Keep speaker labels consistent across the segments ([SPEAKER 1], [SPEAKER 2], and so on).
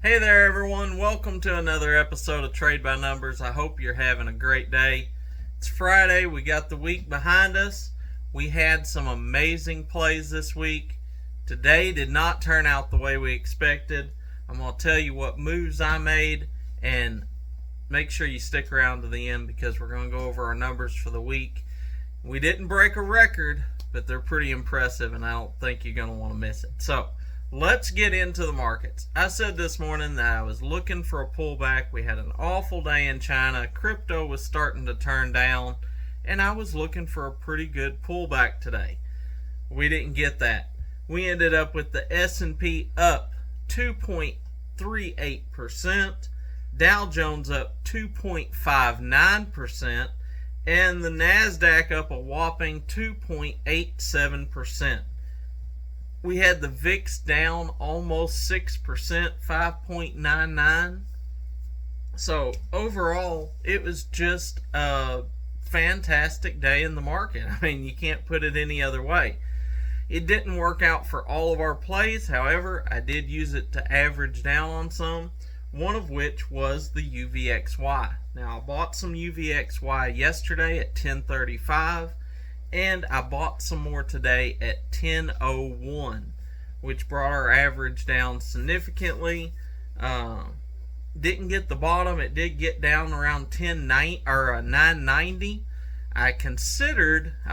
[SPEAKER 1] Hey there, everyone. Welcome to another episode of Trade by Numbers. I hope you're having a great day. It's Friday. We got the week behind us. We had some amazing plays this week. Today did not turn out the way we expected. I'm going to tell you what moves I made, and make sure you stick around to the end because we're going to go over our numbers for the week. We didn't break a record, but they're pretty impressive, and I don't think you're going to want to miss it. So, let's get into the markets. I said this morning that I was looking for a pullback. We had an awful day in China. Crypto was starting to turn down, and I was looking for a pretty good pullback today. We didn't get that. We ended up with the S&P up 2.38%, Dow Jones up 2.59%, and the NASDAQ up a whopping 2.87%. We had the VIX down almost 6%, 5.99. So overall, it was just a fantastic day in the market. I mean, you can't put it any other way. It didn't work out for all of our plays. However, I did use it to average down on some, one of which was the UVXY. Now, I bought some UVXY yesterday at 1035. And I bought some more today at 10:01, which brought our average down significantly. Didn't get the bottom. It did get down around 990. I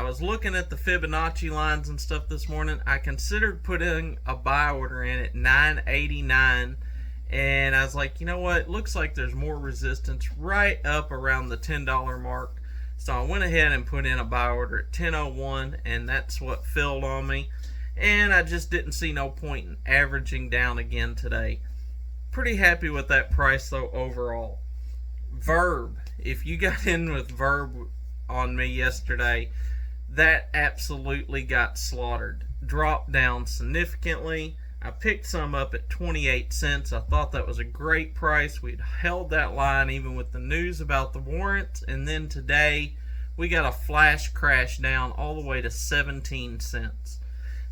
[SPEAKER 1] was looking at the Fibonacci lines and stuff this morning. I considered putting a buy order in at 989. And I was like, you know what? It looks like there's more resistance right up around the $10 mark. So I went ahead and put in a buy order at 10:01, and that's what filled on me. And I just didn't see no point in averaging down again today. Pretty happy with that price, though, overall. Verb. If you got in with Verb on me yesterday, that absolutely got slaughtered. Dropped down significantly. I picked some up at 28 cents. I thought that was a great price. We'd held that line even with the news about the warrants. And then today, we got a flash crash down all the way to 17 cents.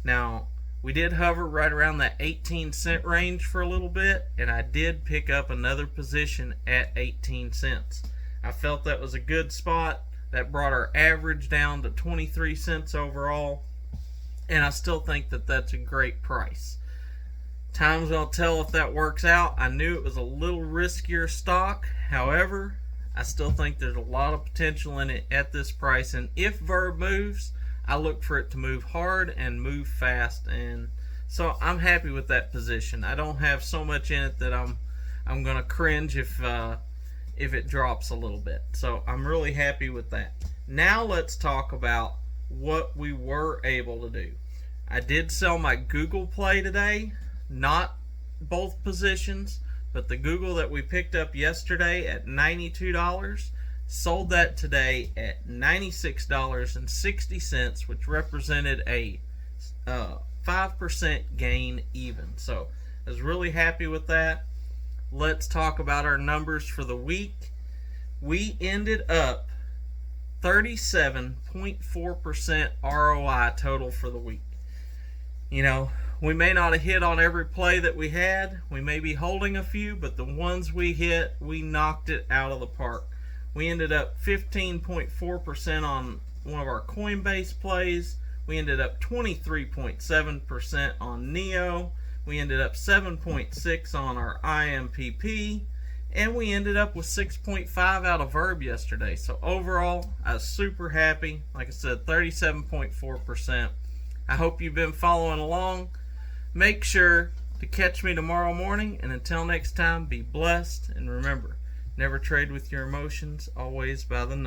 [SPEAKER 1] Now, we did hover right around that 18-cent range for a little bit. And I did pick up another position at 18 cents. I felt that was a good spot. That brought our average down to 23 cents overall. And I still think that that's a great price. Time's gonna tell if that works out. I knew it was a little riskier stock. However, I still think there's a lot of potential in it at this price. And if Verb moves, I look for it to move hard and move fast. And so I'm happy with that position. I don't have so much in it that I'm gonna cringe if it drops a little bit. So I'm really happy with that. Now let's talk about what we were able to do. I did sell my Google play today. Not both positions, but the Google that we picked up yesterday at $92, sold that today at $96.60, which represented a 5% gain even. So I was really happy with that. Let's talk about our numbers for the week. We ended up 37.4% ROI total for the week. You know, we may not have hit on every play that we had. We may be holding a few, but the ones we hit, we knocked it out of the park. We ended up 15.4% on one of our Coinbase plays. We ended up 23.7% on NEO. We ended up 7.6% on our IMPP. And we ended up with 6.5% out of Verb yesterday. So overall, I was super happy. Like I said, 37.4%. I hope you've been following along. Make sure to catch me tomorrow morning. And until next time, be blessed. And remember, never trade with your emotions, always by the numbers.